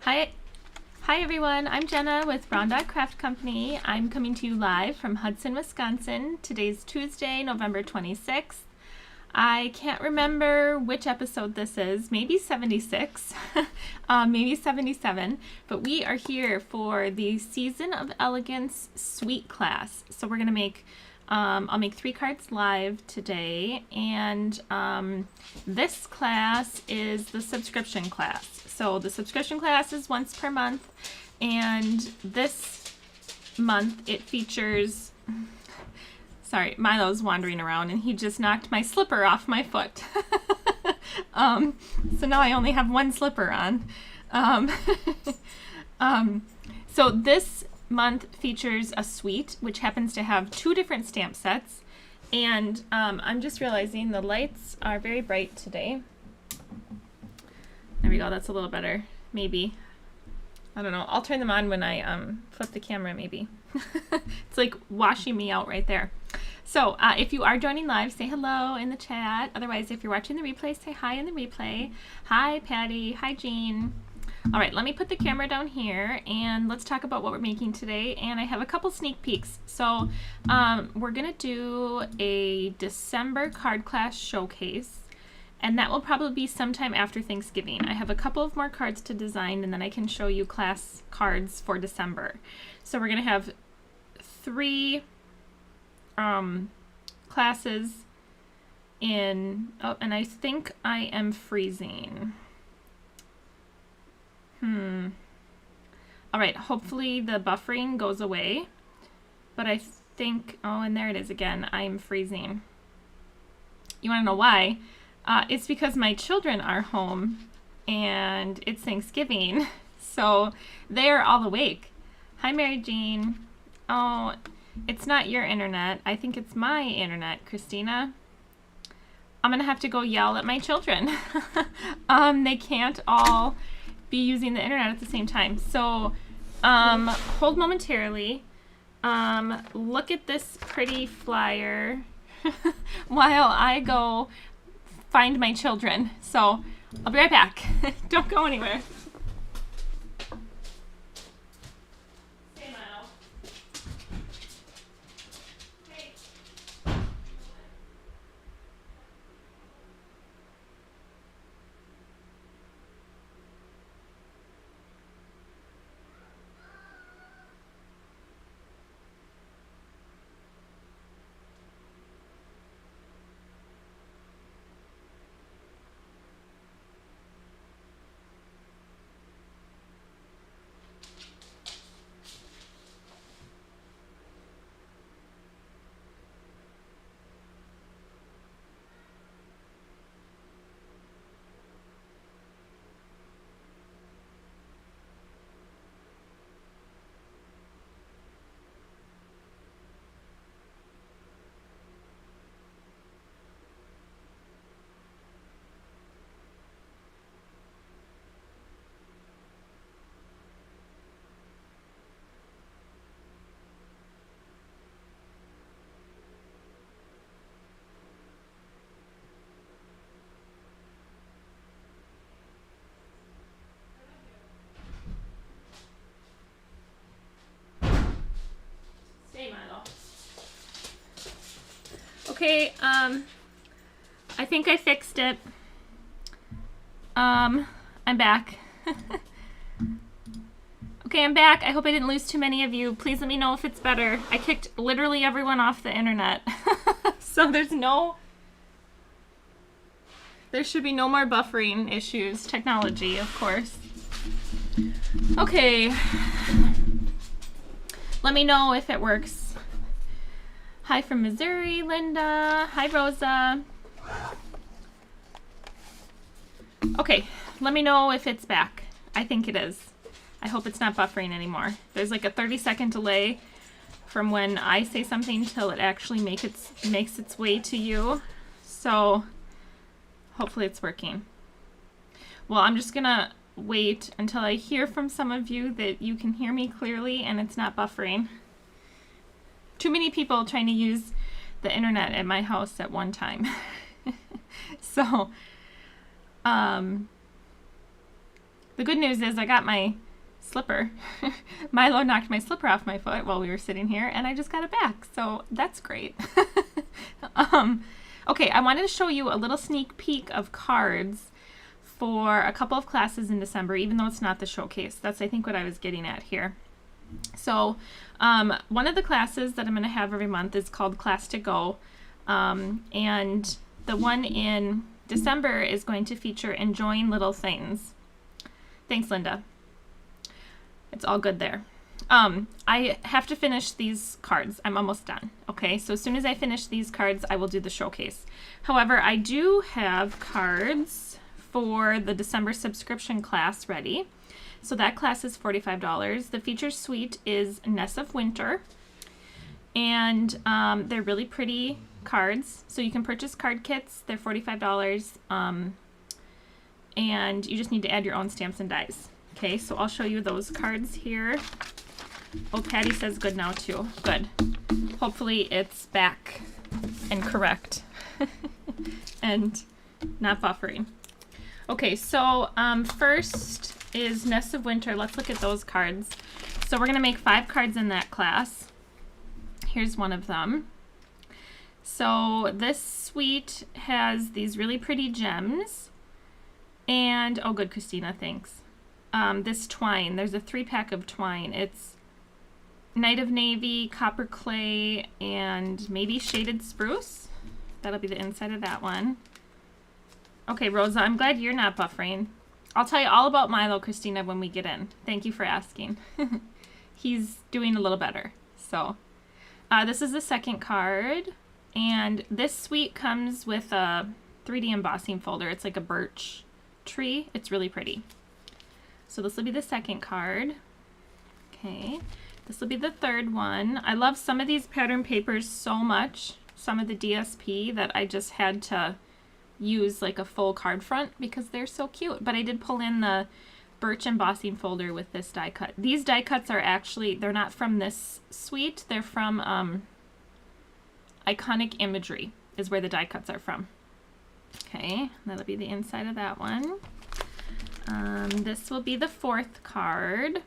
Hi, hi everyone. I'm Jenna with Brown Dog Craft Company. I'm coming to you live from Hudson, Wisconsin. Today's Tuesday, November 26th. I can't remember which episode this is, maybe 76, maybe 77, but we are here for the Season of Elegance Suite class. So we're going to make, I'll make 3 cards live today, and this class is the subscription class. So the subscription class is once per month, and this month it features... Sorry, Milo's wandering around and he just knocked my slipper off my foot. So now I only have one slipper on. So this month features a suite, which happens to have 2 different stamp sets. And I'm just realizing the lights are very bright today. There we go, that's a little better, maybe. I don't know, I'll turn them on when I flip the camera, maybe. It's like washing me out right there. So if you are joining live, say hello in the chat. Otherwise, if you're watching the replay, say hi in the replay. Hi, Patty. Hi, Jean. All right, let me put the camera down here and let's talk about what we're making today. And I have a couple sneak peeks. So we're going to do a December card class showcase. And that will probably be sometime after Thanksgiving. I have a couple of more cards to design and then I can show you class cards for December. So we're going to have 3 classes in, oh, and I think I am freezing. All right, hopefully the buffering goes away, but I think, oh, and there it is again, I'm freezing. You want to know why? It's because my children are home and it's Thanksgiving, so they're all awake. Hi, Mary Jean. Oh, it's not your internet. I think it's my internet, Christina. I'm gonna have to go yell at my children. They can't all be using the internet at the same time. So hold momentarily. Look at this pretty flyer while I go find my children. So I'll be right back. Don't go anywhere. Milo. Okay, I think I fixed it. I'm back. Okay, I'm back. I hope I didn't lose too many of you. Please let me know if it's better. I kicked literally everyone off the internet. So there should be no more buffering issues. Technology, of course. Okay. Let me know if it works. Hi from Missouri, Linda. Hi, Rosa. Okay, let me know if it's back. I think it is. I hope it's not buffering anymore. There's like a 30-second delay from when I say something till it actually makes its way to you. So hopefully it's working. Well, I'm just gonna wait until I hear from some of you that you can hear me clearly and it's not buffering. Too many people trying to use the internet at my house at one time. So The good news is I got my slipper. Milo knocked my slipper off my foot while we were sitting here, and I just got it back, so that's great. Okay, I wanted to show you a little sneak peek of cards for a couple of classes in December, even though it's not the showcase. That's, I think, what I was getting at here. So one of the classes that I'm going to have every month is called Class to Go, and the one in December is going to feature enjoying little things. Thanks, Linda. It's all good there. I have to finish these cards. I'm almost done. Okay, so as soon as I finish these cards, I will do the showcase. However, I do have cards for the December subscription class ready. So that class is $45. The feature suite is Ness of Winter, and they're really pretty cards. So you can purchase card kits. They're $45, and you just need to add your own stamps and dies. Okay, so I'll show you those cards here. Oh, Patty says good now too. Good. Hopefully it's back and correct and not buffering. Okay, so first is Nest of Winter. Let's look at those cards. So we're going to make 5 cards in that class. Here's one of them. So this suite has these really pretty gems. And, oh good, Christina, thanks. This twine, there's a 3-pack of twine. It's Night of Navy, Copper Clay, and maybe Shaded Spruce. That'll be the inside of that one. Okay, Rosa, I'm glad you're not buffering. I'll tell you all about Milo, Christina, when we get in. Thank you for asking. He's doing a little better. So, this is the second card, and this suite comes with a 3D embossing folder. It's like a birch tree. It's really pretty. So this will be the second card. Okay. This will be the third one. I love some of these pattern papers so much, some of the DSP, that I just had to use like a full card front because they're so cute. But I did pull in the birch embossing folder with this die cut. These die cuts are actually, they're not from this suite. They're from Iconic Imagery is where the die cuts are from. Okay, that'll be the inside of that one. This will be the fourth card.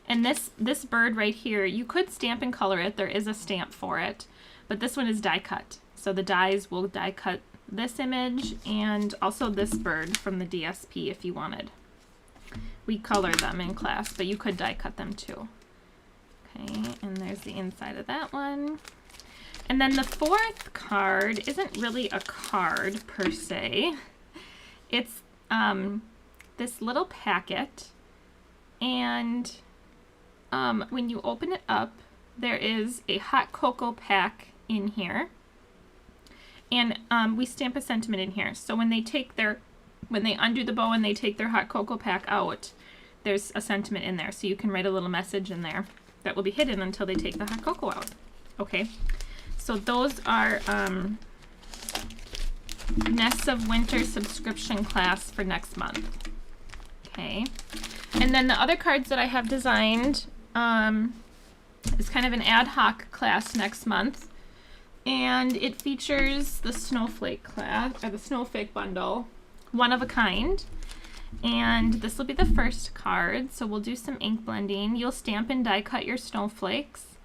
And this bird right here, you could stamp and color it. There is a stamp for it. But this one is die cut. So the dies will die cut this image and also this bird from the DSP if you wanted. We color them in class, but you could die cut them too. Okay, and there's the inside of that one. And then the fourth card isn't really a card per se. It's this little packet, and when you open it up, there is a hot cocoa pack in here, and we stamp a sentiment in here. So when they undo the bow and they take their hot cocoa pack out, there's a sentiment in there. So you can write a little message in there that will be hidden until they take the hot cocoa out. Okay, so those are Nest of Winter subscription class for next month. Okay, and then the other cards that I have designed is kind of an ad hoc class next month, and it features the snowflake class, or the snowflake bundle, one of a kind. And this will be the first card, so we'll do some ink blending. You'll stamp and die cut your snowflakes.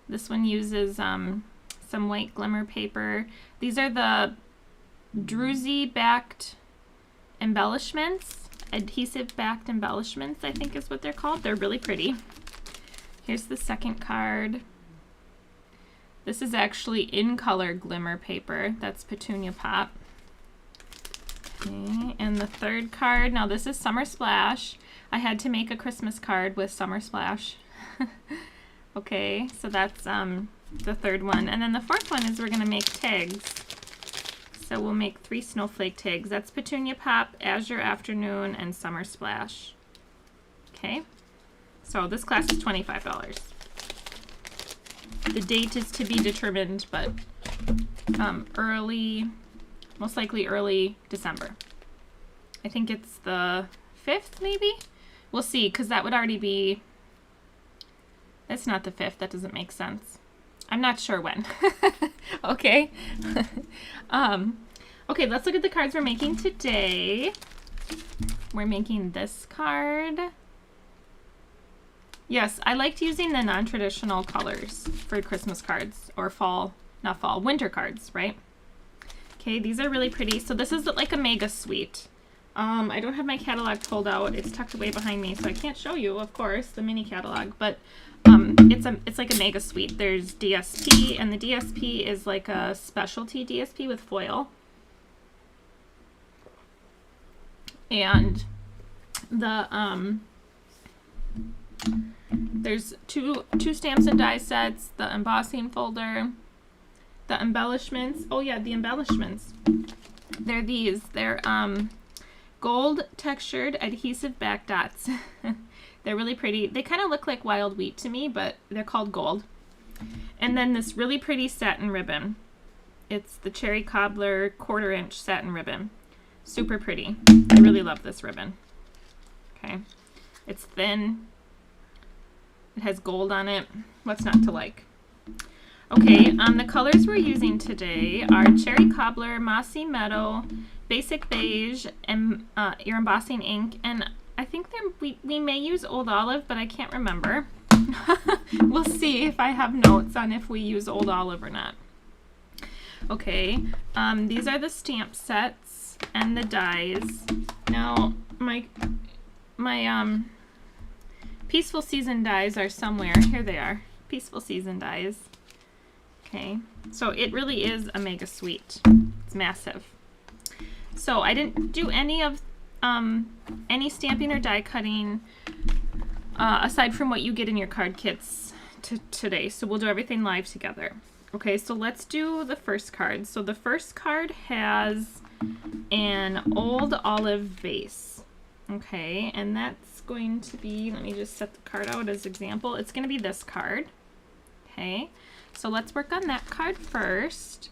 This one uses some white glimmer paper. These are the druzy backed embellishments. Adhesive backed embellishments, I think is what they're called. They're really pretty. Here's the second card. This is actually in color glimmer paper. That's Petunia Pop. Okay, and the third card, now this is Summer Splash. I had to make a Christmas card with Summer Splash. Okay, so that's the third one. And then the fourth one is we're gonna make tags. So we'll make 3 snowflake tags. That's Petunia Pop, Azure Afternoon, and Summer Splash. Okay, so this class is $25. The date is to be determined, but most likely early December. I think it's the 5th, maybe? We'll see, because that would already be... That's not the 5th. That doesn't make sense. I'm not sure when. Okay. Okay, let's look at the cards we're making today. we're making this card. Yes, I liked using the non-traditional colors for Christmas cards, or winter cards, right? Okay, these are really pretty. So this is like a mega suite. I don't have my catalog pulled out. It's tucked away behind me, so I can't show you, of course, the mini catalog, but it's like a mega suite. There's DSP, and the DSP is like a specialty DSP with foil. And the there's two stamps and die sets, the embossing folder, the embellishments. Oh yeah, the embellishments. They're these. They're gold textured adhesive back dots. They're really pretty. They kind of look like wild wheat to me, but they're called gold. And then this really pretty satin ribbon. It's the Cherry Cobbler 1/4 inch satin ribbon. Super pretty. I really love this ribbon. Okay. It's thin. It has gold on it. What's not to like? Okay, the colors we're using today are Cherry Cobbler, Mossy Meadow, Basic Beige, and your embossing ink. And I think we may use Old Olive, but I can't remember. We'll see if I have notes on if we use Old Olive or not. Okay, these are the stamp sets and the dies. Now, my Peaceful Season dies are somewhere. Here they are. Peaceful Season dies. Okay, so it really is a mega suite. It's massive. So I didn't do any of any stamping or die cutting aside from what you get in your card kits today. So we'll do everything live together. Okay, so let's do the first card. So the first card has an Old Olive base. Okay, and that's going to be, let me just set the card out as example. It's going to be this card. Okay, so let's work on that card first.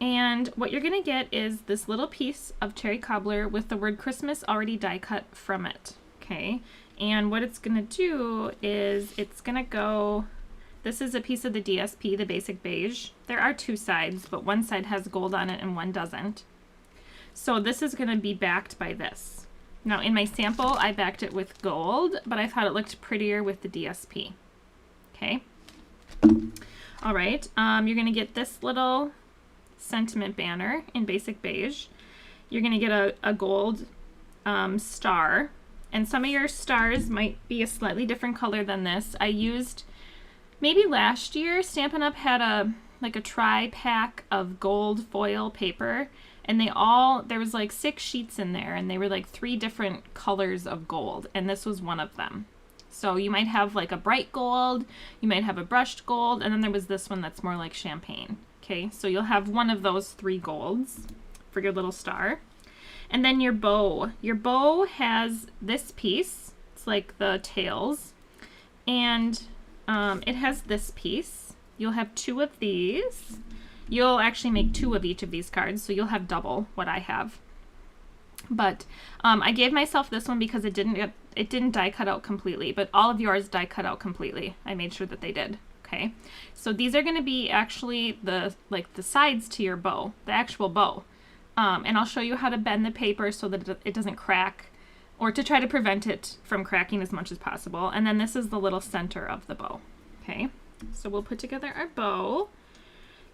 And what you're going to get is this little piece of Cherry Cobbler with the word Christmas already die cut from it. Okay, and what it's going to do is it's going to go, this is a piece of the DSP, the Basic Beige. There are two sides, but one side has gold on it and one doesn't. So this is going to be backed by this. Now in my sample, I backed it with gold, but I thought it looked prettier with the DSP. Okay. All right. You're going to get this little sentiment banner in Basic Beige. You're going to get a gold star, and some of your stars might be a slightly different color than this. I used, maybe last year, Stampin' Up! Had a tri-pack of gold foil paper, and there was like 6 sheets in there, and they were like 3 different colors of gold, and this was one of them. So you might have like a bright gold, you might have a brushed gold, and then there was this one that's more like champagne. Okay, so you'll have one of those 3 golds for your little star. And then your bow. Your bow has this piece. It's like the tails. And it has this piece. You'll have 2 of these. You'll actually make 2 of each of these cards, so you'll have double what I have. But I gave myself this one because it didn't die cut out completely, but all of yours die cut out completely. I made sure that they did. Okay, so these are going to be actually the sides to your bow, the actual bow. And I'll show you how to bend the paper so that it doesn't crack, or to try to prevent it from cracking as much as possible. And then this is the little center of the bow. Okay, so we'll put together our bow.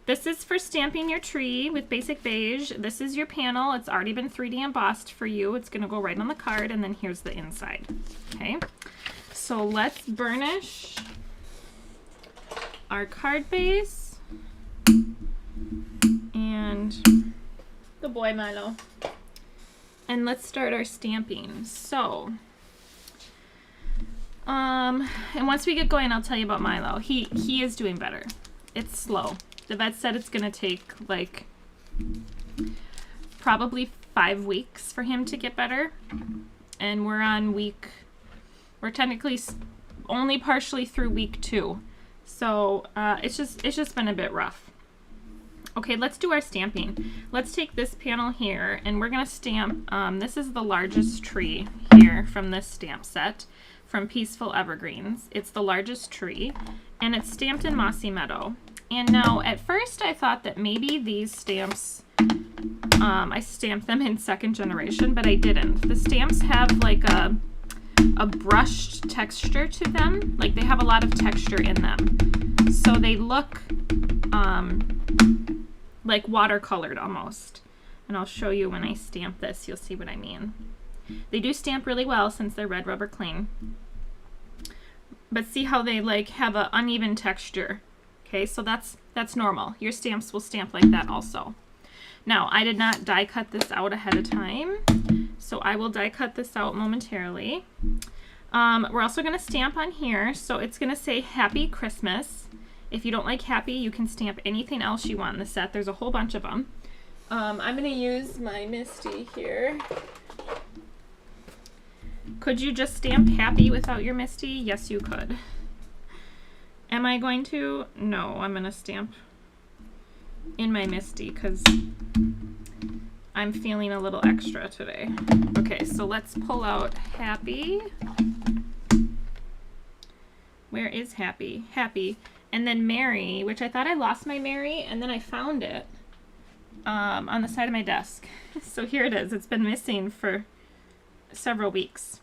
This is for stamping your tree with Basic Beige. This is your panel. It's already been 3D embossed for you. It's going to go right on the card, and then here's the inside. Okay, so let's burnish our card base and the boy Milo. And let's start our stamping. So, and once we get going, I'll tell you about Milo. He is doing better. It's slow. The vet said it's gonna take like probably 5 weeks for him to get better, and we're technically only partially through week 2, so it's just been a bit rough. Okay, let's do our stamping. Let's take this panel here, and we're gonna stamp. This is the largest tree here from this stamp set from Peaceful Evergreens. It's the largest tree, and it's stamped in Mossy Meadow. And now at first I thought that maybe these stamps, I stamped them in second generation, but I didn't. The stamps have like a brushed texture to them. Like they have a lot of texture in them. So they look like watercolored almost. And I'll show you when I stamp this, you'll see what I mean. They do stamp really well since they're red rubber cling. But see how they like have an uneven texture. Okay, so that's normal. Your stamps will stamp like that also. Now, I did not die cut this out ahead of time, so I will die cut this out momentarily. We're also going to stamp on here, so it's going to say Happy Christmas. If you don't like happy, you can stamp anything else you want in the set. There's a whole bunch of them. I'm going to use my Misty here. Could you just stamp happy without your Misty? Yes, you could. Am I going to? No, I'm going to stamp in my Misty because I'm feeling a little extra today. Okay, so let's pull out happy. Where is happy? Happy. And then Merry, which I thought I lost my Merry, and then I found it on the side of my desk. So here it is. It's been missing for several weeks.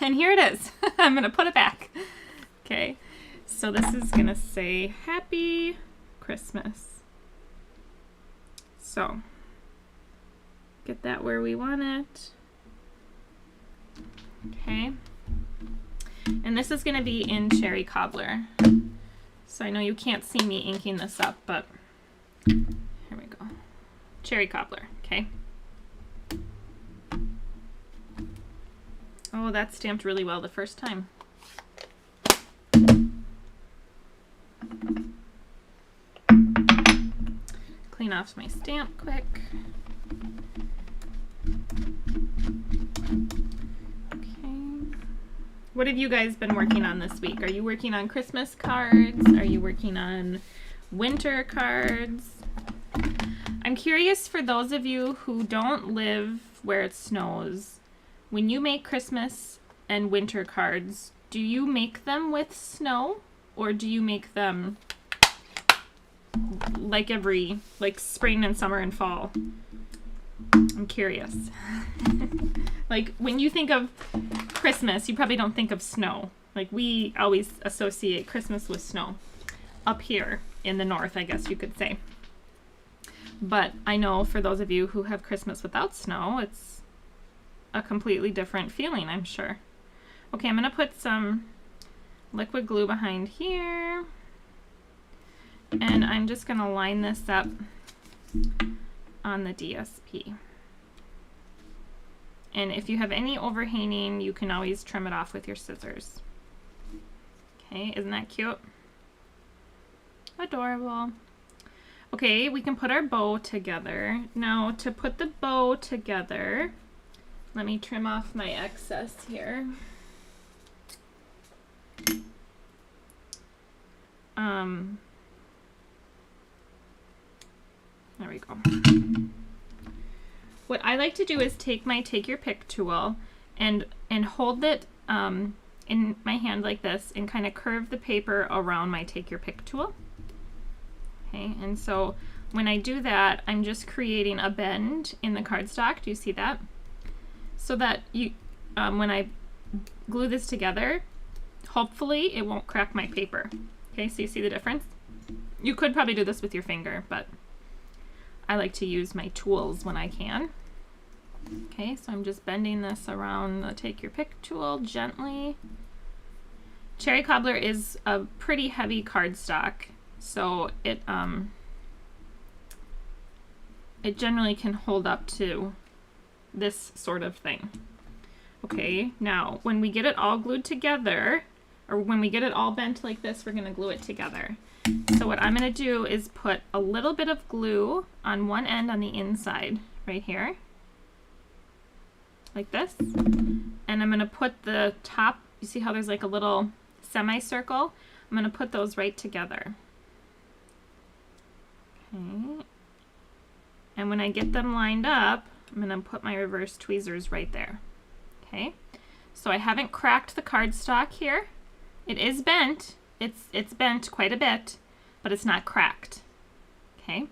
And here it is. I'm going to put it back. Okay. So this is going to say Happy Christmas. So get that where we want it. Okay. And this is going to be in Cherry Cobbler. So I know you can't see me inking this up, but here we go. Cherry Cobbler, okay? Oh, that stamped really well the first time. Clean off my stamp quick. What have you guys been working on this week? Are you working on Christmas cards? Are you working on winter cards? I'm curious for those of you who don't live where it snows, when you make Christmas and winter cards, do you make them with snow or do you make them like spring and summer and fall? I'm curious. Like when you think of Christmas, you probably don't think of snow. Like we always associate Christmas with snow up here in the north, I guess you could say. But I know for those of you who have Christmas without snow, it's a completely different feeling, I'm sure. Okay, I'm going to put some liquid glue behind here. And I'm just going to line this up on the DSP. And if you have any overhanging, you can always trim it off with your scissors. Okay, isn't that cute? Adorable. Okay, we can put our bow together. Now, to put the bow together, let me trim off my excess here. There we go. What I like to do is take my Take Your Pick tool and hold it in my hand like this and kind of curve the paper around my Take Your Pick tool. Okay, and so when I do that, I'm just creating a bend in the cardstock. Do you see that? So that you, when I glue this together, hopefully it won't crack my paper. Okay, so you see the difference? You could probably do this with your finger, but I like to use my tools when I can. Okay, so I'm just bending this around the Take Your Pick tool gently. Cherry Cobbler is a pretty heavy cardstock, so it generally can hold up to this sort of thing. Okay, now when we get it all glued together, or when we get it all bent like this, we're going to glue it together. So what I'm going to do is put a little bit of glue on one end on the inside, right here, like this. And I'm going to put the top, you see how there's like a little semicircle? I'm going to put those right together. Okay. And when I get them lined up, I'm going to put my reverse tweezers right there. Okay. So I haven't cracked the cardstock here. It is bent. It's bent quite a bit, but it's not cracked. Okay,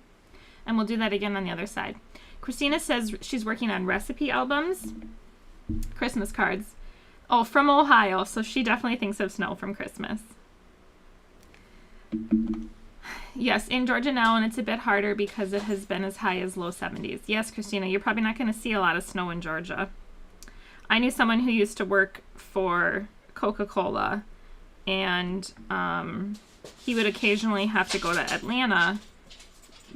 and we'll do that again on the other side. Christina says she's working on recipe albums, Christmas cards. Oh, from Ohio, so she definitely thinks of snow from Christmas. Yes, in Georgia now, and it's a bit harder because it has been as high as low 70s. Yes, Christina, you're probably not going to see a lot of snow in Georgia. I knew someone who used to work for Coca-Cola, and he would occasionally have to go to Atlanta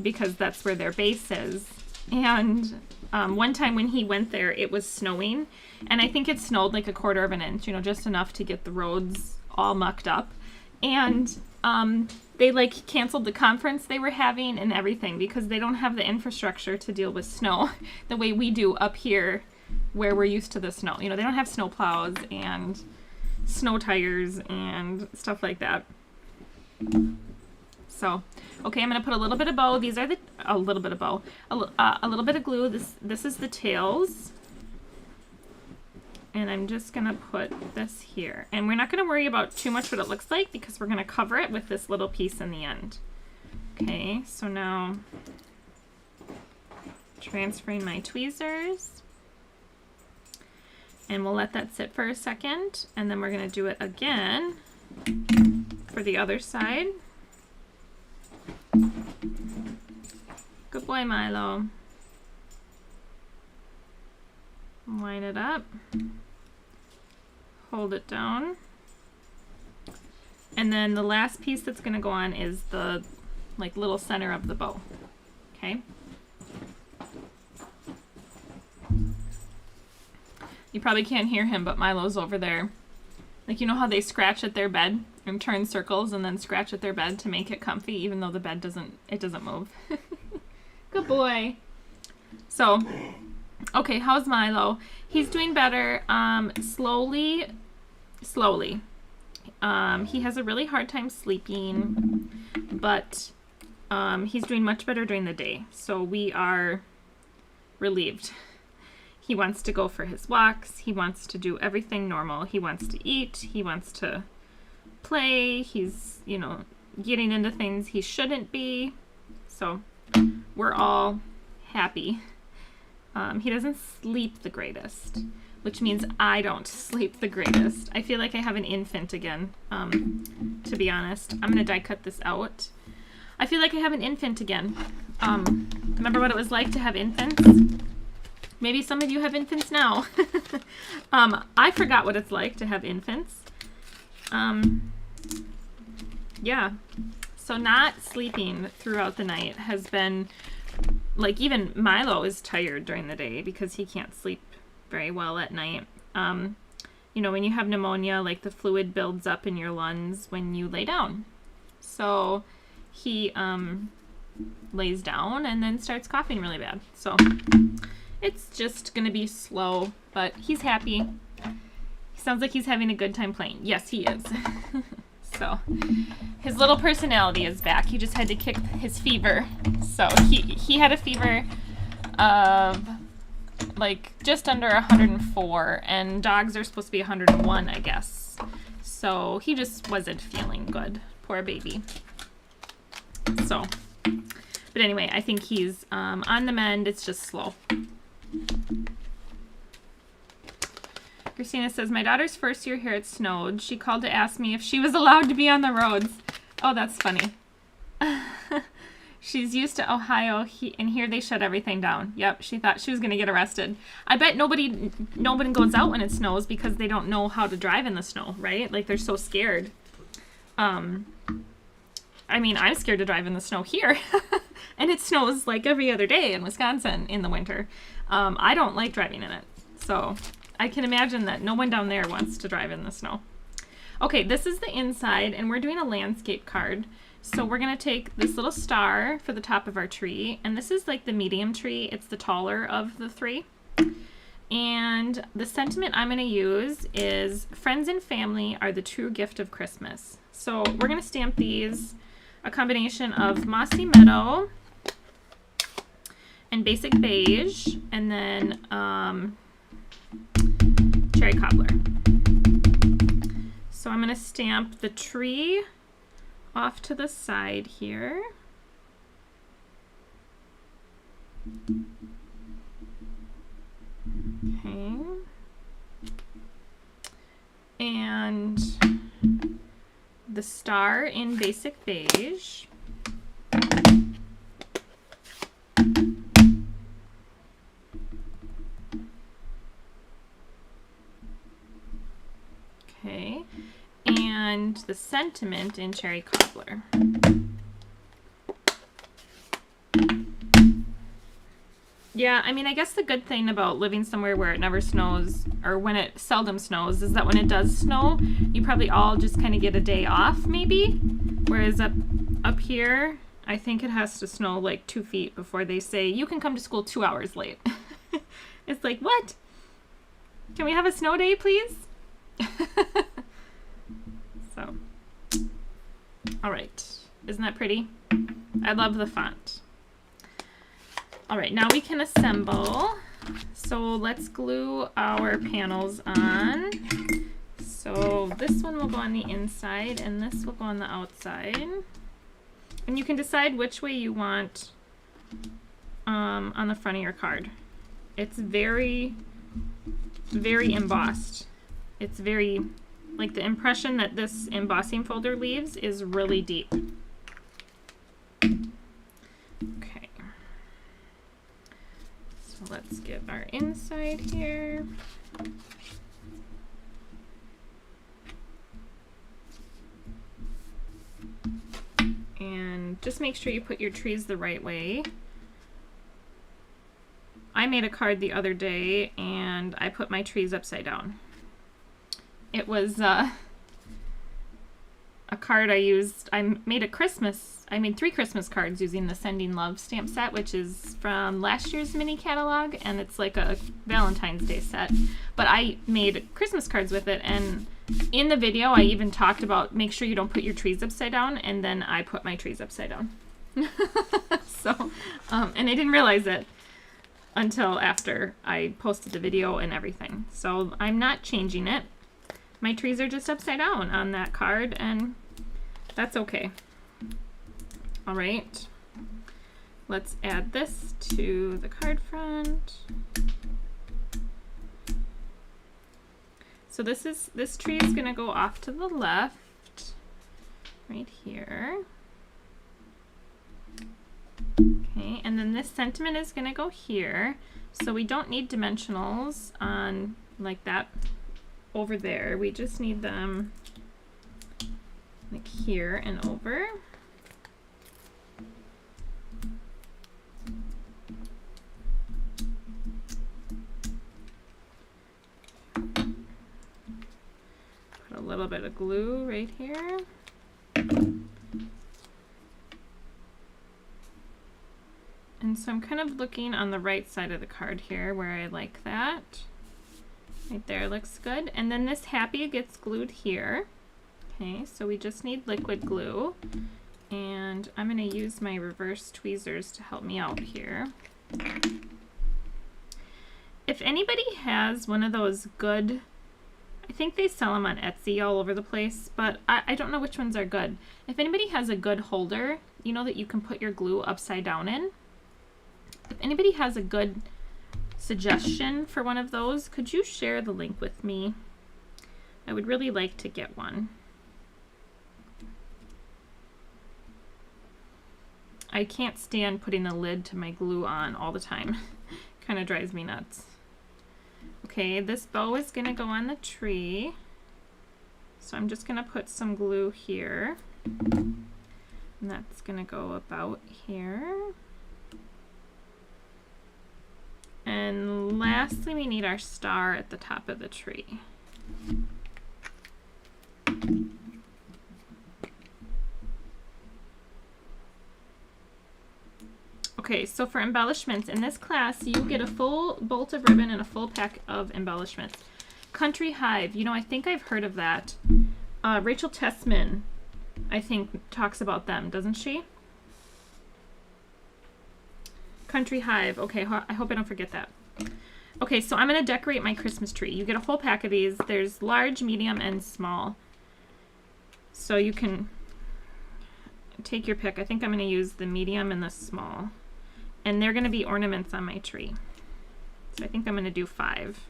because that's where their base is. And one time when he went there, it was snowing, and I think it snowed like 1/4 of an inch, you know, just enough to get the roads all mucked up. And they like canceled the conference they were having and everything because they don't have the infrastructure to deal with snow the way we do up here where we're used to the snow. You know, they don't have snow plows and snow tires and stuff like that. So, okay, I'm going to put a little bit of bow. These are a little bit of bow. A little bit of glue. This is the tails. And I'm just going to put this here. And we're not going to worry about too much what it looks like because we're going to cover it with this little piece in the end. Okay, so now transferring my tweezers. And we'll let that sit for a second. And then we're going to do it again for the other side. Good boy, Milo. Line it up. Hold it down. And then the last piece that's going to go on is the like little center of the bow. Okay? You probably can't hear him, but Milo's over there. Like, you know how they scratch at their bed and turn circles and then scratch at their bed to make it comfy, even though the bed doesn't move. Good boy. So, okay, how's Milo? He's doing better. Slowly. He has a really hard time sleeping, but he's doing much better during the day. So we are relieved. He wants to go for his walks. He wants to do everything normal. He wants to eat. He wants to play. He's, you know, getting into things he shouldn't be. So we're all happy. He doesn't sleep the greatest, which means I don't sleep the greatest. I feel like I have an infant again, to be honest. I'm going to die cut this out. I feel like I have an infant again. Remember what it was like to have infants? Maybe some of you have infants now. I forgot what it's like to have infants. Yeah. So not sleeping throughout the night has been, like, even Milo is tired during the day because he can't sleep very well at night. You know, when you have pneumonia, like the fluid builds up in your lungs when you lay down. So he lays down and then starts coughing really bad. So it's just going to be slow, but he's happy. He sounds like he's having a good time playing. Yes, he is. So his little personality is back. He just had to kick his fever. So he had a fever of like just under 104, and dogs are supposed to be 101, I guess. So he just wasn't feeling good. Poor baby. So, but anyway, I think he's on the mend. It's just slow. Christina says, my daughter's first year here, it snowed. She called to ask me if she was allowed to be on the roads. Oh, that's funny. She's used to Ohio, and here they shut everything down. Yep, she thought she was going to get arrested. I bet nobody goes out when it snows because they don't know how to drive in the snow, right? Like, they're so scared. I mean, I'm scared to drive in the snow here. And it snows like every other day in Wisconsin in the winter. I don't like driving in it. So I can imagine that no one down there wants to drive in the snow. Okay, this is the inside, and we're doing a landscape card. So we're going to take this little star for the top of our tree, and this is like the medium tree. It's the taller of the three. And the sentiment I'm going to use is, friends and family are the true gift of Christmas. So we're going to stamp these, a combination of Mossy Meadow and Basic Beige, and then Cherry Cobbler. So I'm going to stamp the tree off to the side here. Okay. And the star in basic beige. Okay. And the sentiment in cherry cobbler. Yeah, I mean, I guess the good thing about living somewhere where it never snows, or when it seldom snows, is that when it does snow, you probably all just kind of get a day off, maybe. Whereas up here, I think it has to snow like 2 feet before they say, you can come to school 2 hours late. It's like, what? Can we have a snow day, please? So, all right. Isn't that pretty? I love the font. All right, now we can assemble. So let's glue our panels on. So this one will go on the inside and this will go on the outside. And you can decide which way you want on the front of your card. It's very, very embossed. It's very, like the impression that this embossing folder leaves is really deep. Okay. So let's get our inside here. And just make sure you put your trees the right way. I made a card the other day and I put my trees upside down. It was a card I used. I made 3 Christmas cards using the Sending Love stamp set, which is from last year's mini catalog, and it's like a Valentine's Day set. But I made Christmas cards with it, and in the video I even talked about make sure you don't put your trees upside down, and then I put my trees upside down. So, and I didn't realize it until after I posted the video and everything. So I'm not changing it. My trees are just upside down on that card, and that's okay. All right, let's add this to the card front. So this tree is gonna go off to the left, right here. Okay, and then this sentiment is gonna go here. So we don't need dimensionals on like that over there. We just need them like here and over. Put a little bit of glue right here. And so I'm kind of looking on the right side of the card here where I like that. Right there looks good. And then this happy gets glued here. Okay, so we just need liquid glue. And I'm going to use my reverse tweezers to help me out here. If anybody has one of those good, I think they sell them on Etsy all over the place, but I don't know which ones are good. If anybody has a good holder, you know, that you can put your glue upside down in. If anybody has a good suggestion for one of those, could you share the link with me? I would really like to get one. I can't stand putting the lid to my glue on all the time. Kind of drives me nuts. Okay, this bow is going to go on the tree. So I'm just going to put some glue here. And that's going to go about here. And lastly, we need our star at the top of the tree. Okay, so for embellishments, in this class, you get a full bolt of ribbon and a full pack of embellishments. Country Hive, you know, I think I've heard of that. Rachel Tessman, I think, talks about them, doesn't she? Country Hive. Okay, I hope I don't forget that. Okay, so I'm going to decorate my Christmas tree. You get a whole pack of these. There's large, medium, and small. So you can take your pick. I think I'm going to use the medium and the small. And they're going to be ornaments on my tree. So I think I'm going to do 5.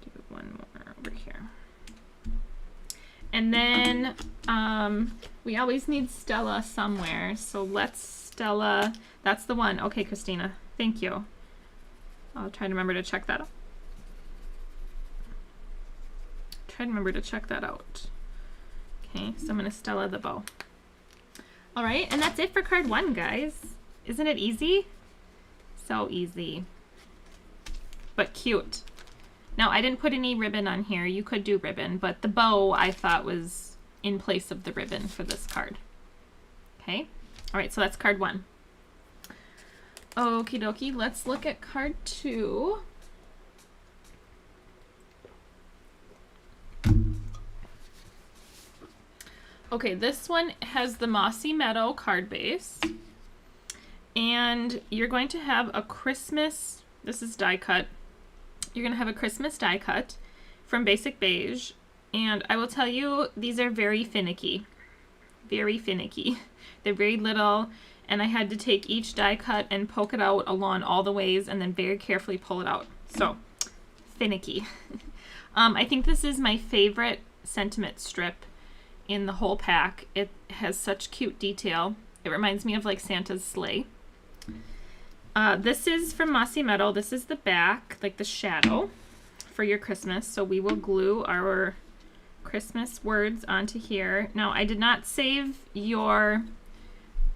Do one more over here. And then we always need Stella somewhere. So let's Stella. That's the one. Okay, Christina. Thank you. I'll try to remember to check that out. Try to remember to check that out. Okay, so I'm going to Stella the bow. All right, and that's it for card 1, guys. Isn't it easy? So easy. But cute. Now, I didn't put any ribbon on here. You could do ribbon, but the bow I thought was in place of the ribbon for this card. Okay, all right, so that's card 1. Okie dokie, let's look at card 2. Okay, this one has the Mossy Meadow card base. And you're going to have a Christmas, this is die cut. You're going to have a Christmas die cut from Basic Beige. And I will tell you, these are very finicky. Very finicky. They're very little. And I had to take each die cut and poke it out along all the ways and then very carefully pull it out. So, finicky. I think this is my favorite sentiment strip in the whole pack. It has such cute detail. It reminds me of like Santa's sleigh. This is from Mossy Meadow. This is the back, like the shadow for your Christmas. So we will glue our Christmas words onto here. Now I did not save the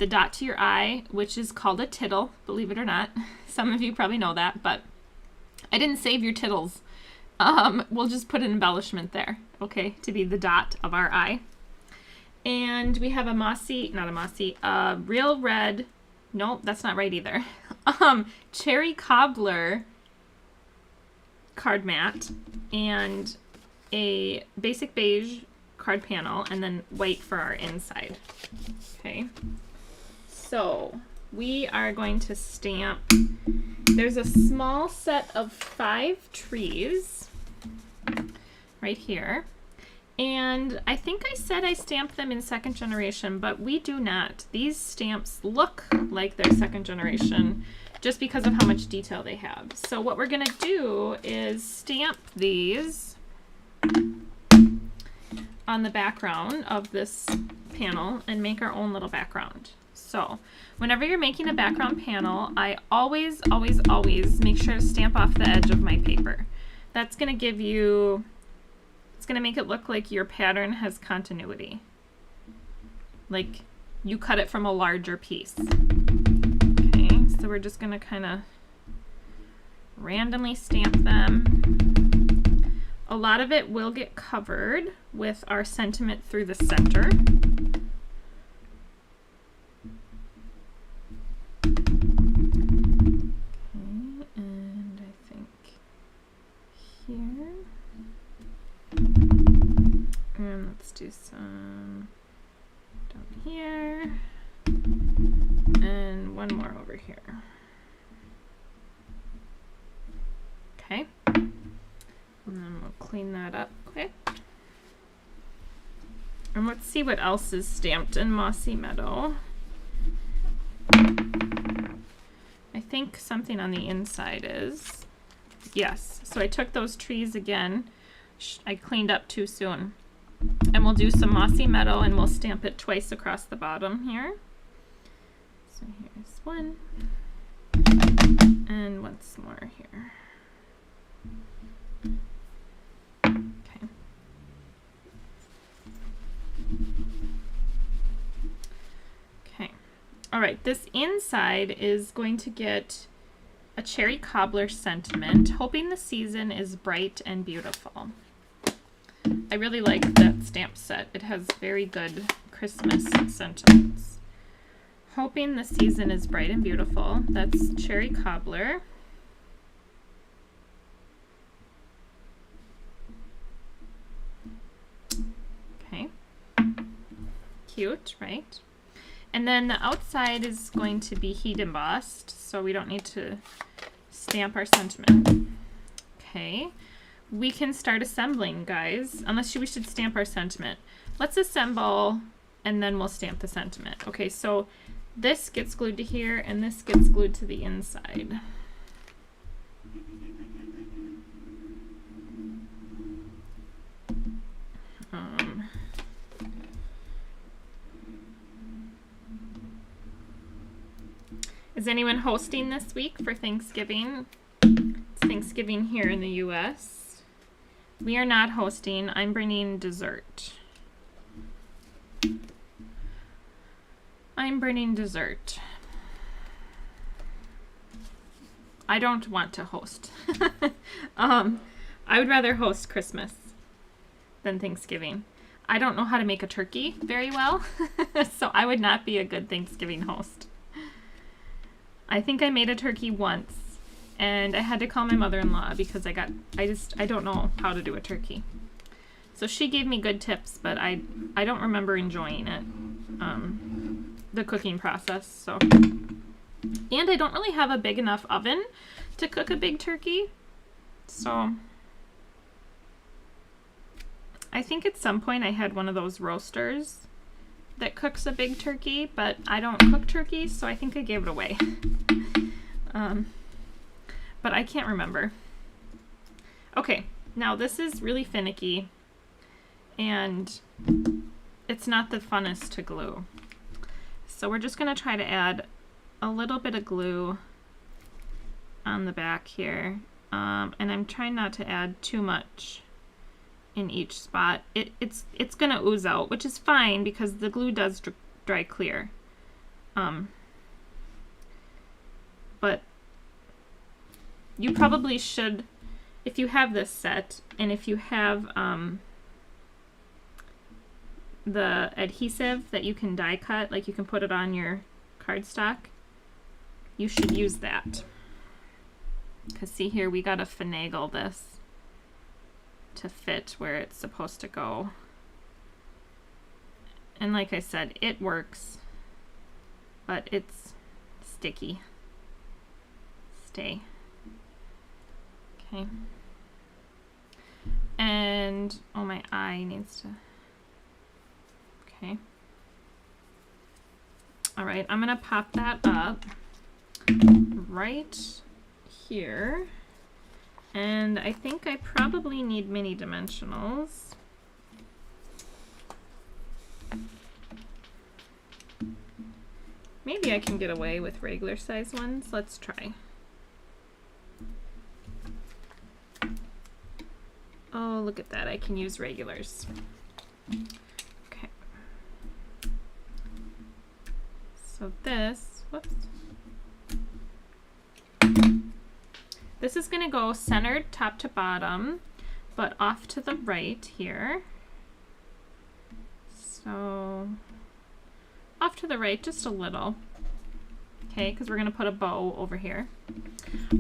dot to your eye, which is called a tittle, believe it or not. Some of you probably know that, but I didn't save your tittles. We'll just put an embellishment there, okay, to be the dot of our eye. And we have a real red, nope, that's not right either. Cherry Cobbler card mat and a Basic Beige card panel, and then white for our inside. Okay, so we are going to stamp. There's a small set of 5 trees right here. And I think I said I stamped them in 2nd generation, but we do not. These stamps look like they're 2nd generation just because of how much detail they have. So what we're going to do is stamp these on the background of this panel and make our own little background. So whenever you're making a background panel, I always make sure to stamp off the edge of my paper. That's going to give you, it's going to make it look like your pattern has continuity. Like you cut it from a larger piece. Okay, so we're just going to kind of randomly stamp them. A lot of it will get covered with our sentiment through the center. Here. And let's do some down here. And one more over here. Okay. And then we'll clean that up quick. And let's see what else is stamped in Mossy Meadow. I think something on the inside is. Yes, so I took those trees again. I cleaned up too soon. And we'll do some Mossy Meadow and we'll stamp it twice across the bottom here. So here's one. And once more here. Okay. Okay. All right, this inside is going to get a Cherry Cobbler sentiment, hoping the season is bright and beautiful. I really like that stamp set. It has very good Christmas sentiments. Hoping the season is bright and beautiful. That's Cherry Cobbler. Okay. Cute, right? And then the outside is going to be heat embossed, so we don't need to stamp our sentiment. Okay, we can start assembling, guys, unless we should stamp our sentiment. Let's assemble and then we'll stamp the sentiment. Okay, so this gets glued to here and this gets glued to the inside. Is anyone hosting this week for Thanksgiving? It's Thanksgiving here in the US. We are not hosting. I'm bringing dessert. I'm bringing dessert. I don't want to host. I would rather host Christmas than Thanksgiving. I don't know how to make a turkey very well, so I would not be a good Thanksgiving host. I think I made a turkey once, and I had to call my mother-in-law because I don't know how to do a turkey. So she gave me good tips, but I don't remember enjoying it, the cooking process. So, and I don't really have a big enough oven to cook a big turkey. So I think at some point I had one of those roasters that cooks a big turkey, but I don't cook turkeys, so I think I gave it away. But I can't remember. Okay, now this is really finicky, and it's not the funnest to glue. So we're just gonna try to add a little bit of glue on the back here, and I'm trying not to add too much in each spot. It's gonna ooze out, which is fine because the glue does dry clear. But you probably should, if you have this set, and if you have the adhesive that you can die cut, like you can put it on your cardstock, you should use that. Because see here, we gotta finagle this to fit where it's supposed to go. And like I said, it works, but it's sticky. Stay. Okay. And, oh, my eye needs to, okay. All right, I'm gonna pop that up right here. And I think I probably need mini dimensionals. Maybe I can get away with regular size ones. Let's try. Oh, look at that. I can use regulars. Okay. So this, whoops. This is going to go centered top to bottom, but off to the right here. So off to the right just a little. Okay, because we're going to put a bow over here.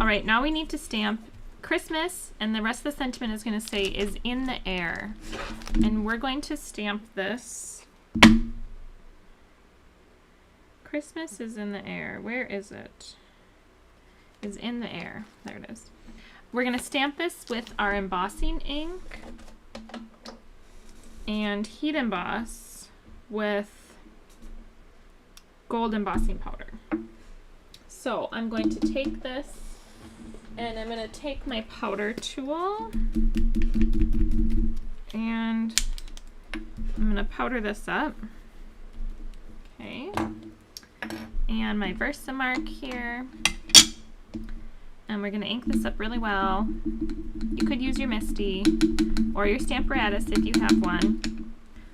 All right, now we need to stamp Christmas, and the rest of the sentiment is going to say is in the air. And we're going to stamp this. Christmas is in the air. Where is it? Is in the air. There it is. We're going to stamp this with our embossing ink and heat emboss with gold embossing powder. So I'm going to take this and I'm going to take my powder tool and I'm going to powder this up. Okay. And my Versamark here. And we're going to ink this up really well. You could use your Misty or your Stamparatus if you have one.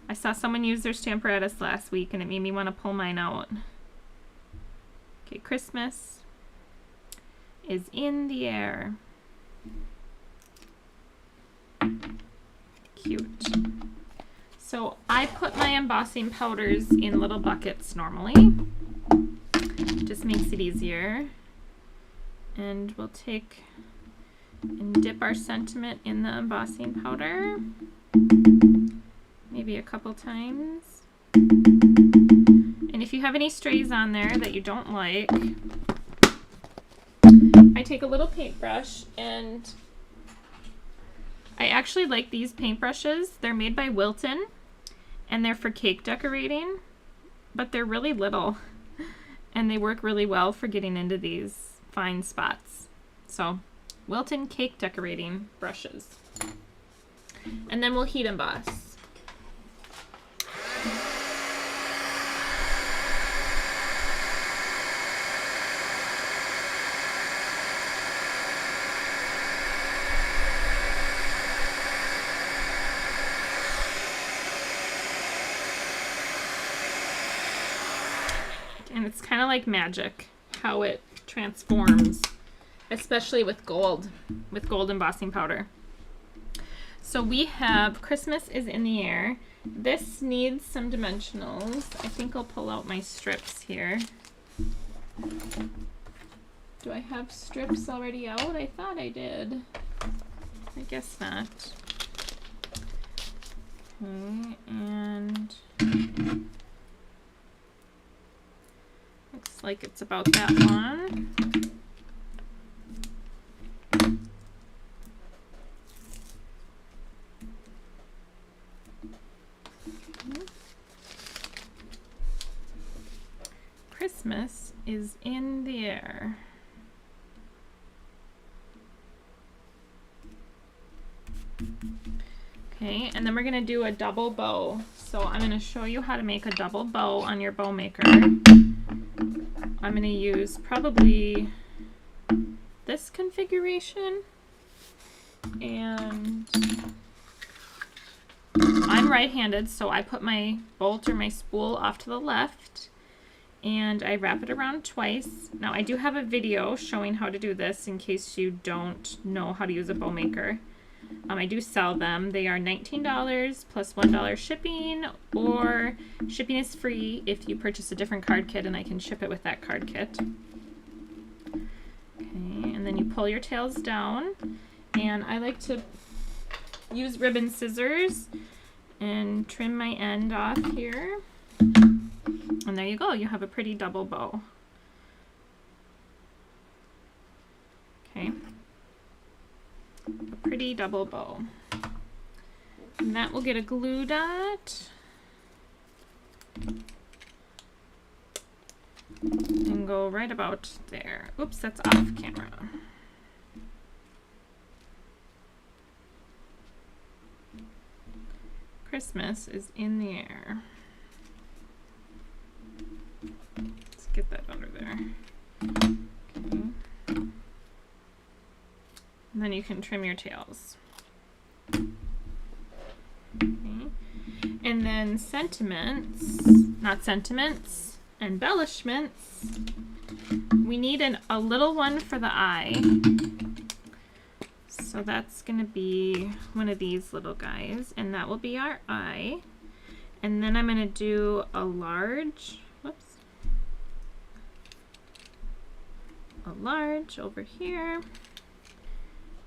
I saw someone use their Stamparatus last week and it made me want to pull mine out. Okay, Christmas is in the air. Cute. So I put my embossing powders in little buckets normally. Just makes it easier. And we'll take and dip our sentiment in the embossing powder, maybe a couple times. And if you have any strays on there that you don't like, I take a little paintbrush, and I actually like these paintbrushes. They're made by Wilton, and they're for cake decorating, but they're really little, and they work really well for getting into these fine spots. So, Wilton cake decorating brushes. And then we'll heat emboss. And it's kind of like magic how it transforms, especially with gold embossing powder. So we have Christmas is in the air. This needs some dimensionals. I think I'll pull out my strips here. Do I have strips already out? I thought I did. I guess not. Okay, and looks like it's about that one. Christmas is in the air. Okay, and then we're going to do a double bow. So I'm going to show you how to make a double bow on your bow maker. I'm going to use probably this configuration, and I'm right-handed, so I put my bolt or my spool off to the left, and I wrap it around twice. Now I do have a video showing how to do this in case you don't know how to use a bow maker. I do sell them. They are $19 plus $1 shipping, or shipping is free if you purchase a different card kit, and I can ship it with that card kit. Okay, and then you pull your tails down, and I like to use ribbon scissors and trim my end off here. And there you go, you have a pretty double bow. Okay. A pretty double bow. And that will get a glue dot. And go right about there. Oops, that's off camera. Christmas is in the air. Let's get that under there. Okay. And then you can trim your tails. Okay. And then embellishments. We need a little one for the eye. So that's going to be one of these little guys, and that will be our eye. And then I'm going to do a large over here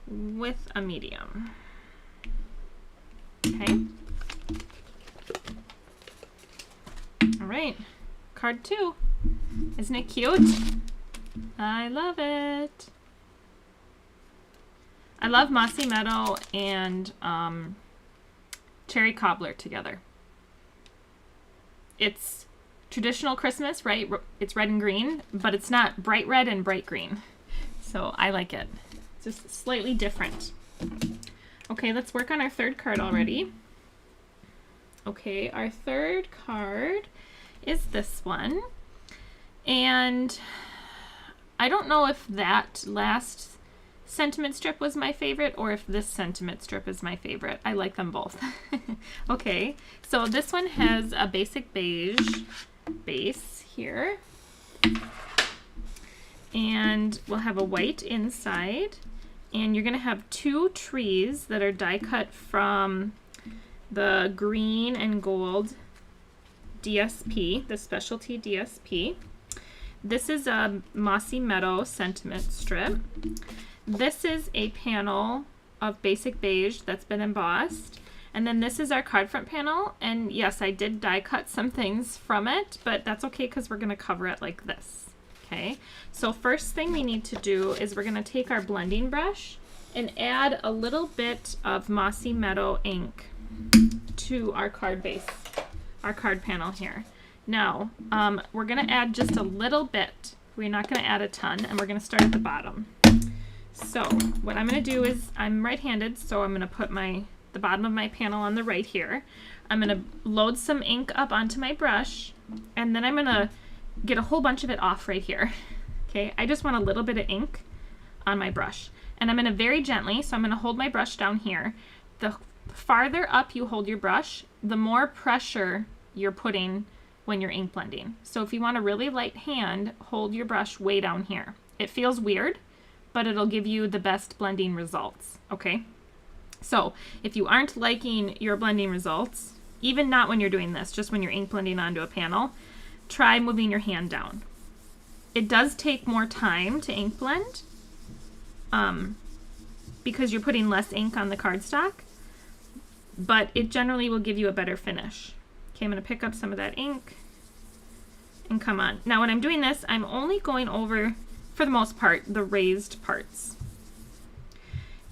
with a medium. Okay. All right, card 2. Isn't it cute? I love it. I love Mossy Meadow and Cherry Cobbler together. It's traditional Christmas, right? It's red and green, but it's not bright red and bright green. So I like it. It's just slightly different. Okay, let's work on our third card already. Okay, our third card is this one. And I don't know if that last sentiment strip was my favorite or if this sentiment strip is my favorite. I like them both. Okay, so this one has a basic beige base here. And we'll have a white inside. And you're going to have 2 trees that are die cut from the green and gold DSP, the specialty DSP. This is a Mossy Meadow sentiment strip. This is a panel of basic beige that's been embossed. And then this is our card front panel. And yes, I did die cut some things from it, but that's okay because we're going to cover it like this. Okay, so first thing we need to do is we're going to take our blending brush and add a little bit of Mossy Meadow ink to our card base, our card panel here. Now, we're going to add just a little bit. We're not going to add a ton, and we're going to start at the bottom. So what I'm going to do is, I'm right-handed, so I'm going to put the bottom of my panel on the right here. I'm going to load some ink up onto my brush, and then I'm going to get a whole bunch of it off right here. Okay, I just want a little bit of ink on my brush. And I'm going to very gently, so I'm going to hold my brush down here. The farther up you hold your brush, the more pressure you're putting when you're ink blending. So if you want a really light hand, hold your brush way down here. It feels weird, but it'll give you the best blending results, okay? So if you aren't liking your blending results, even not when you're doing this, just when you're ink blending onto a panel, try moving your hand down. It does take more time to ink blend because you're putting less ink on the cardstock, but it generally will give you a better finish. Okay, I'm going to pick up some of that ink and come on. Now when I'm doing this, I'm only going over, for the most part, the raised parts.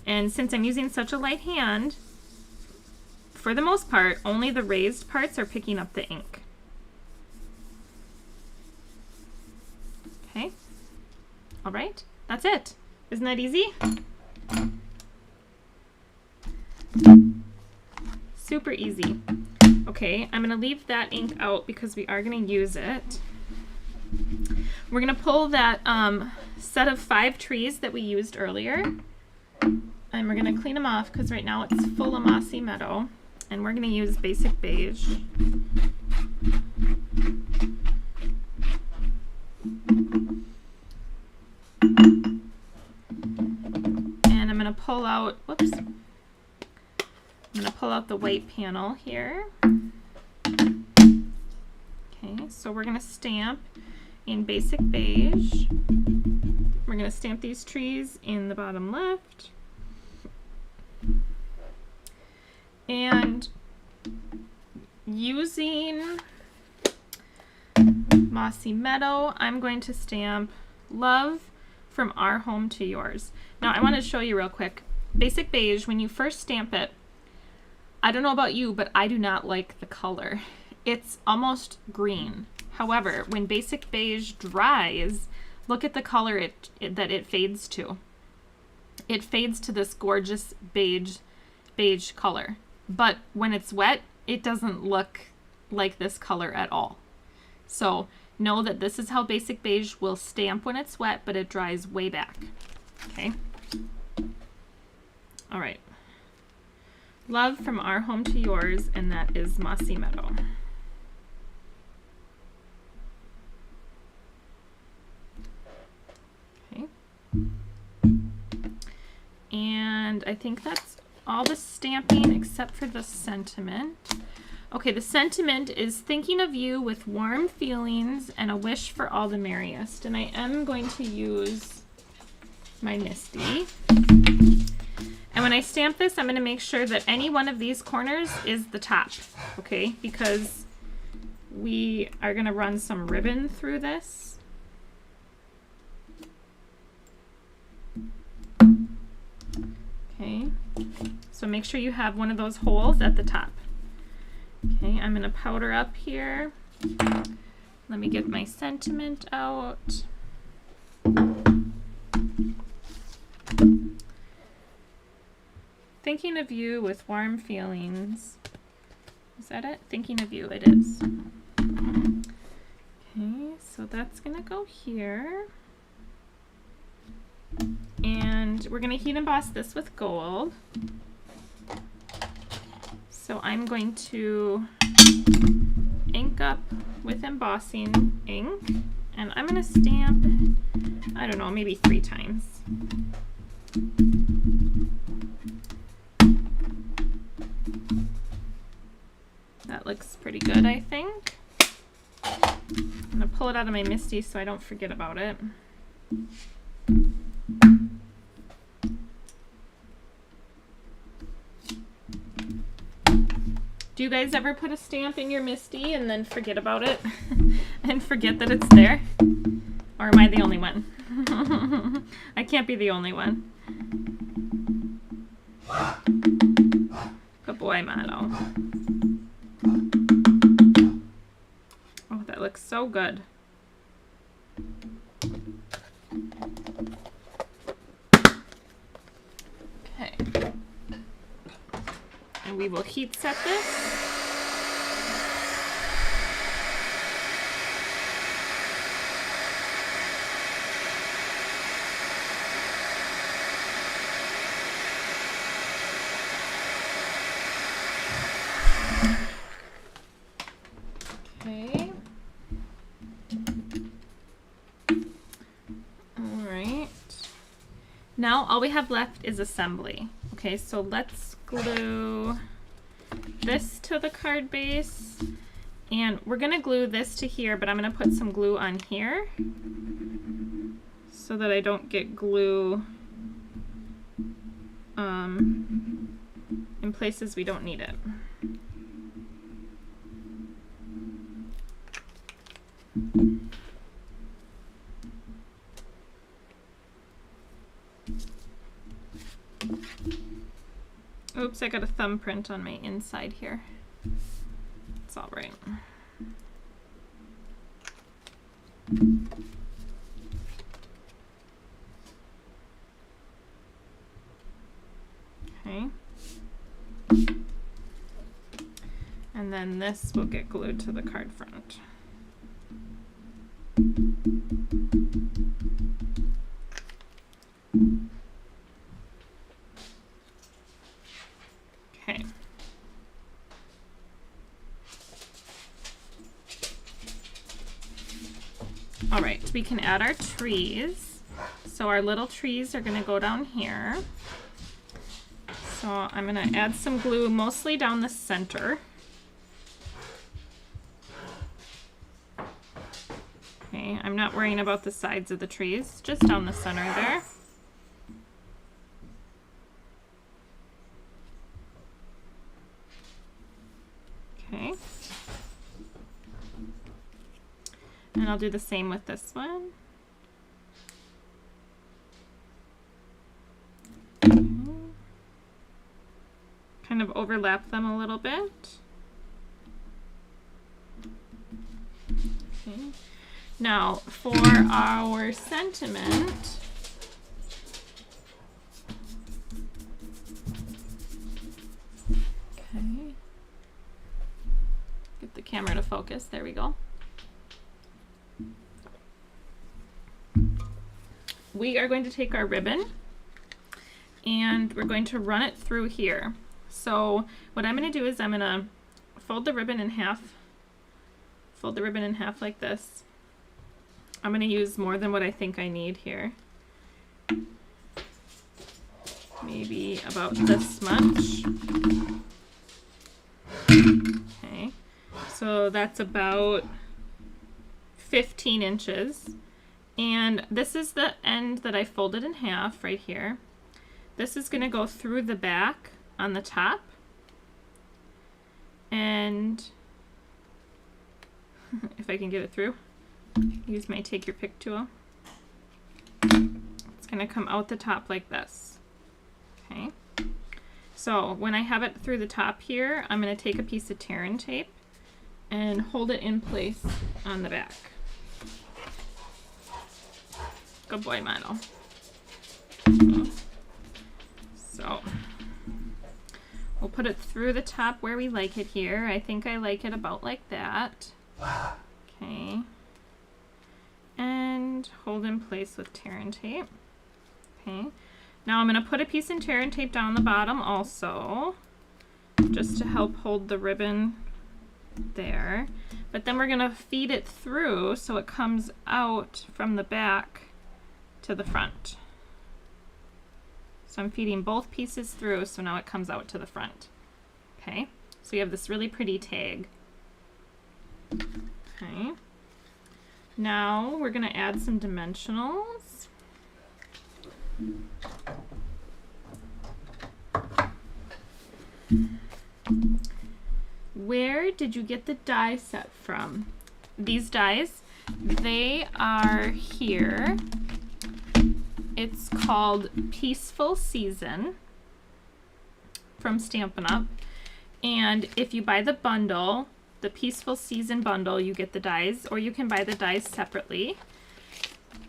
And since I'm using such a light hand, for the most part, only the raised parts are picking up the ink. Okay, all right, that's it. Isn't that easy? Super easy. Okay, I'm gonna leave that ink out because we are gonna use it. We're gonna pull that set of 5 trees that we used earlier, and we're gonna clean them off because right now it's full of Mossy Meadow, and we're gonna use Basic Beige. And I'm going to pull out, whoops, I'm going to pull out the white panel here. Okay, so we're going to stamp in Basic Beige. We're going to stamp these trees in the bottom left. And using Mossy Meadow, I'm going to stamp Love from Our Home to Yours. Now I want to show you real quick. Basic Beige, when you first stamp it, I don't know about you, but I do not like the color. It's almost green. However, when Basic Beige dries, look at the color that it fades to. It fades to this gorgeous beige color. But when it's wet, it doesn't look like this color at all. So know that this is how Basic Beige will stamp when it's wet, but it dries way back. Okay. All right. Love from Our Home to Yours, and that is Mossy Meadow. Okay. And I think that's all the stamping except for the sentiment. Okay, the sentiment is thinking of you with warm feelings and a wish for all the merriest. And I am going to use my Misty. And when I stamp this, I'm going to make sure that any one of these corners is the top, okay? Because we are going to run some ribbon through this. Okay, so make sure you have one of those holes at the top. Okay, I'm going to powder up here. Let me get my sentiment out. Thinking of you with warm feelings. Is that it? Thinking of you, it is. Okay, so that's going to go here. And we're going to heat emboss this with gold. So I'm going to ink up with embossing ink, and I'm going to stamp, I don't know, maybe 3 times. That looks pretty good, I think. I'm going to pull it out of my Misty so I don't forget about it. Do you guys ever put a stamp in your Misty and then forget about it and forget that it's there? Or am I the only one? I can't be the only one. Good boy, Milo. Oh, that looks so good. Okay. And we will heat set this. Okay. All right. Now all we have left is assembly. Okay, so let's glue this to the card base, and we're gonna glue this to here, but I'm gonna put some glue on here so that I don't get glue in places we don't need it. Oops, I got a thumbprint on my inside here. It's all right. Okay. And then this will get glued to the card front. Okay. All right, we can add our trees. So our little trees are going to go down here. So I'm going to add some glue mostly down the center. Okay, I'm not worrying about the sides of the trees, just down the center there. Okay. And I'll do the same with this one. Okay. Kind of overlap them a little bit. Okay. Now, for our sentiment, okay, get the camera to focus, there we go. We are going to take our ribbon and we're going to run it through here. So what I'm going to do is I'm going to fold the ribbon in half, like this. I'm going to use more than what I think I need here. Maybe about this much. Okay, so that's about 15 inches. And this is the end that I folded in half right here. This is going to go through the back on the top. And if I can get it through, use my take your pick tool. It's going to come out the top like this. Okay. So when I have it through the top here, I'm going to take a piece of tear and tape and hold it in place on the back. Good boy, Milo. So we'll put it through the top where we like it here. I think I like it about like that. Okay. And hold in place with tear and tape. Okay. Now I'm going to put a piece of tear and tape down the bottom also, just to help hold the ribbon there. But then we're going to feed it through so it comes out from the back to the front. So I'm feeding both pieces through, so now it comes out to the front. Okay, so you have this really pretty tag. Okay, now we're going to add some dimensionals. Where did you get the die set from? These dies, They are here. It's called Peaceful Season from Stampin' Up. And if you buy the bundle, the Peaceful Season bundle, you get the dies, or you can buy the dies separately.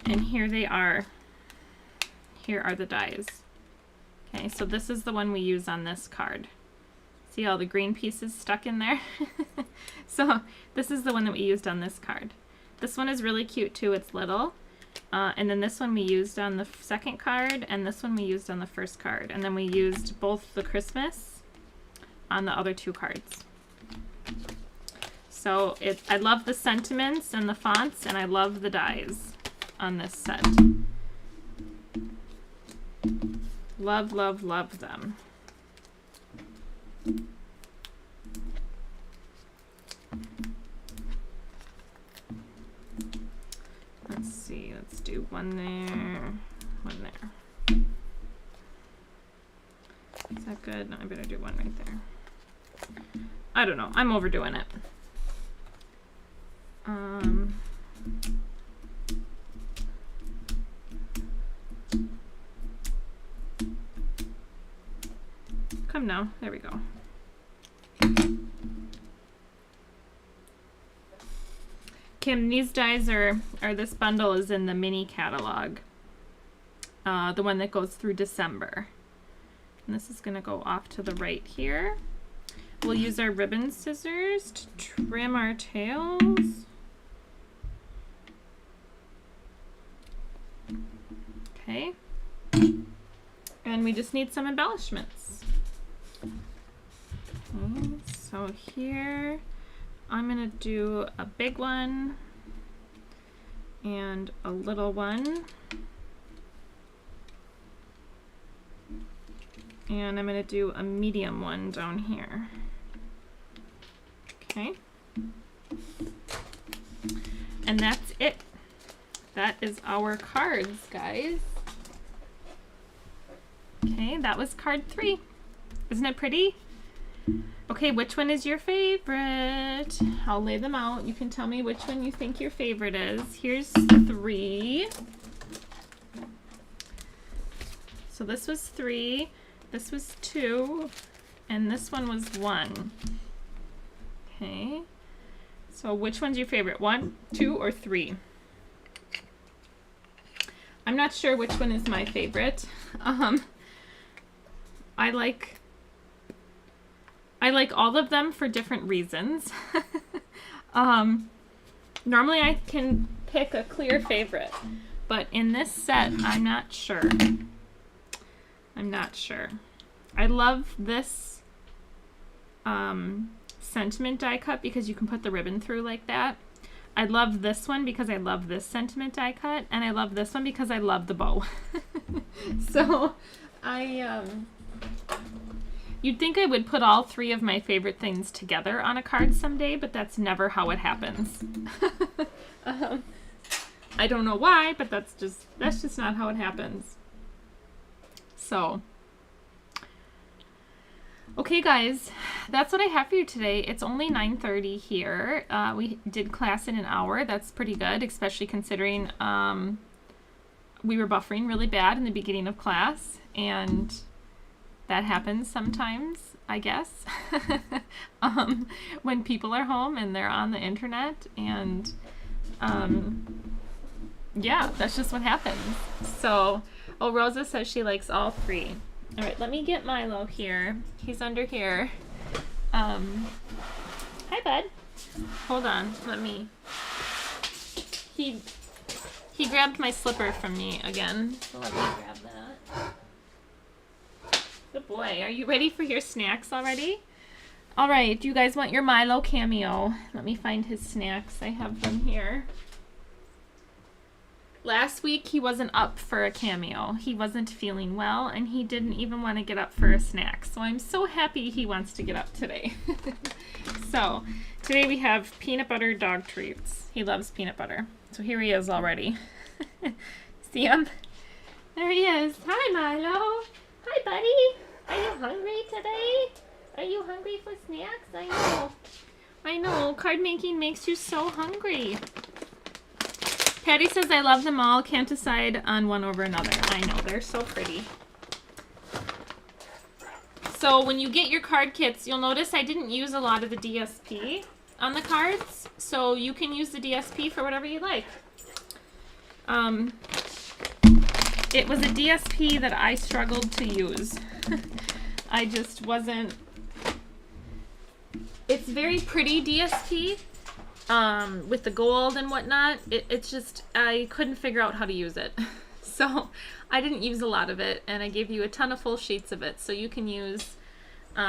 And here they are. Here are the dies. Okay, so this is the one we use on this card. See all the green pieces stuck in there? So this is the one that we used on this card. This one is really cute too, it's little. And then this one we used on the second card, and this one we used on the first card. And then we used both the Christmas on the other two cards. So I love the sentiments and the fonts, and I love the dies on this set. Love, love, love them. Let's see, let's do one there, one there. Is that good? No, I better do one right there. I don't know, I'm overdoing it. Come now, there we go. Kim, these dies are this bundle is in the mini catalog. The one that goes through December. And this is gonna go off to the right here. We'll use our ribbon scissors to trim our tails. Okay. And we just need some embellishments. Okay, so here I'm gonna do a big one and a little one. And I'm gonna do a medium one down here. Okay. And that's it. That is our cards, guys. Okay, that was card 3. Isn't it pretty? Okay, which one is your favorite? I'll lay them out. You can tell me which one you think your favorite is. Here's 3. So this was 3, this was 2, and this one was 1. Okay, so which one's your favorite? 1, 2, or 3? I'm not sure which one is my favorite. I like all of them for different reasons. Normally I can pick a clear favorite, but in this set, I'm not sure. I'm not sure. I love this sentiment die cut because you can put the ribbon through like that. I love this one because I love this sentiment die cut, and I love this one because I love the bow. So you'd think I would put all 3 of my favorite things together on a card someday, but that's never how it happens. I don't know why, but that's just not how it happens. So, okay guys, that's what I have for you today. It's only 9:30 here. We did class in an hour. That's pretty good, especially considering we were buffering really bad in the beginning of class, and that happens sometimes, I guess, when people are home and they're on the internet, and yeah, that's just what happens. So, oh, Rosa says she likes all 3. All right, let me get Milo here. He's under here. Hi, bud. Hold on, let me. He grabbed my slipper from me again. So let me grab that. Good boy. Are you ready for your snacks already? All right, you guys want your Milo cameo? Let me find his snacks. I have them here. Last week he wasn't up for a cameo. He wasn't feeling well, and he didn't even want to get up for a snack. So I'm so happy he wants to get up today. So today we have peanut butter dog treats. He loves peanut butter. So here he is already. See him? There he is. Hi, Milo. Hi, buddy. Are you hungry today? Are you hungry for snacks? I know. I know. Card making makes you so hungry. Patty says, I love them all. Can't decide on one over another. I know, they're so pretty. So when you get your card kits, you'll notice I didn't use a lot of the DSP on the cards. So you can use the DSP for whatever you like. It was a DSP that I struggled to use. I just wasn't... It's very pretty DSP. With the gold and whatnot, it's just, I couldn't figure out how to use it. So I didn't use a lot of it, and I gave you a ton of full sheets of it. So you can use, you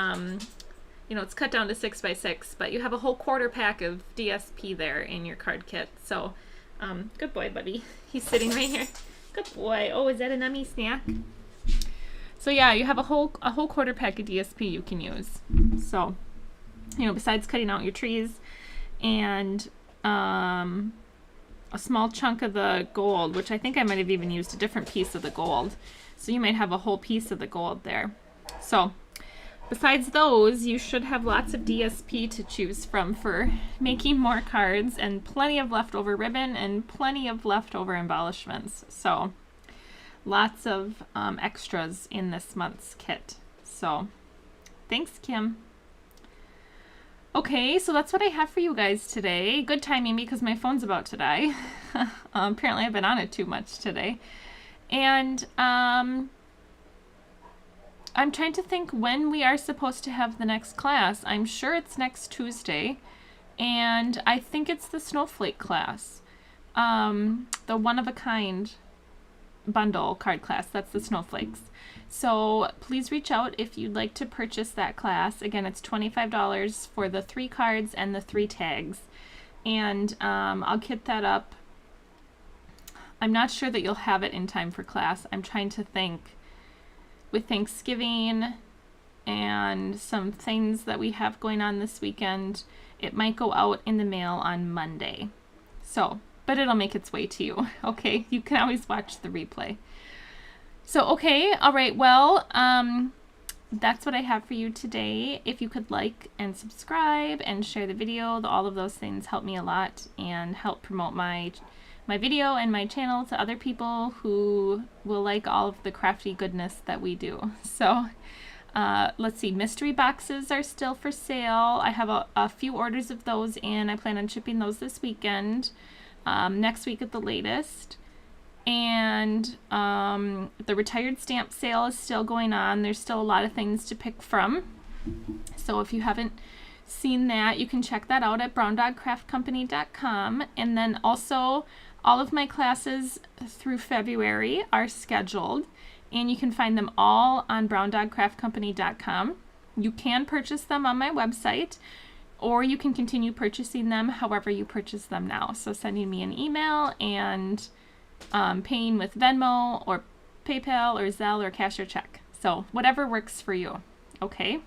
know, it's cut down to 6x6, but you have a whole quarter pack of DSP there in your card kit. So, good boy, buddy. He's sitting right here. Good boy. Oh, is that a nummy snack? So yeah, you have a whole quarter pack of DSP you can use. So, you know, besides cutting out your trees, and a small chunk of the gold, which I think I might have even used a different piece of the gold. So you might have a whole piece of the gold there. So besides those, you should have lots of DSP to choose from for making more cards, and plenty of leftover ribbon and plenty of leftover embellishments. So lots of extras in this month's kit. So thanks, Kim. Okay, so that's what I have for you guys today. Good timing because my phone's about to die. Apparently I've been on it too much today. And I'm trying to think when we are supposed to have the next class. I'm sure it's next Tuesday. And I think it's the snowflake class. The one-of-a-kind bundle card class. That's the snowflakes. So please reach out if you'd like to purchase that class. Again, it's $25 for the 3 cards and the 3 tags. And I'll kit that up. I'm not sure that you'll have it in time for class. I'm trying to think. With Thanksgiving and some things that we have going on this weekend, it might go out in the mail on Monday. So, but it'll make its way to you. Okay, you can always watch the replay. So, okay, all right, well, that's what I have for you today. If you could like and subscribe and share the video, all of those things help me a lot and help promote my video and my channel to other people who will like all of the crafty goodness that we do. So, let's see, mystery boxes are still for sale. I have a few orders of those in. I plan on shipping those this weekend, next week at the latest. And the retired stamp sale is still going on. There's still a lot of things to pick from. So if you haven't seen that, you can check that out at browndogcraftcompany.com. And then also all of my classes through February are scheduled, and you can find them all on browndogcraftcompany.com. You can purchase them on my website, or you can continue purchasing them however you purchase them now. So sending me an email and paying with Venmo or PayPal or Zelle or cash or check. So whatever works for you. Okay.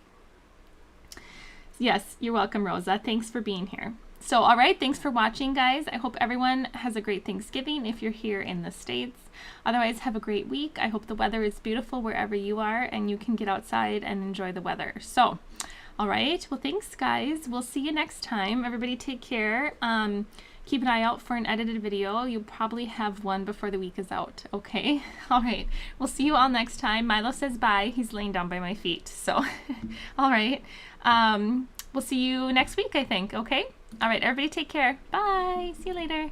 Yes, you're welcome, Rosa. Thanks for being here. So, all right. Thanks for watching, guys. I hope everyone has a great Thanksgiving if you're here in the States. Otherwise, have a great week. I hope the weather is beautiful wherever you are and you can get outside and enjoy the weather. So, all right. Well, thanks, guys. We'll see you next time. Everybody take care. Keep an eye out for an edited video. You'll probably have one before the week is out. Okay? All right. We'll see you all next time. Milo says bye. He's laying down by my feet. So, all right. We'll see you next week, I think. Okay? All right. Everybody take care. Bye. See you later.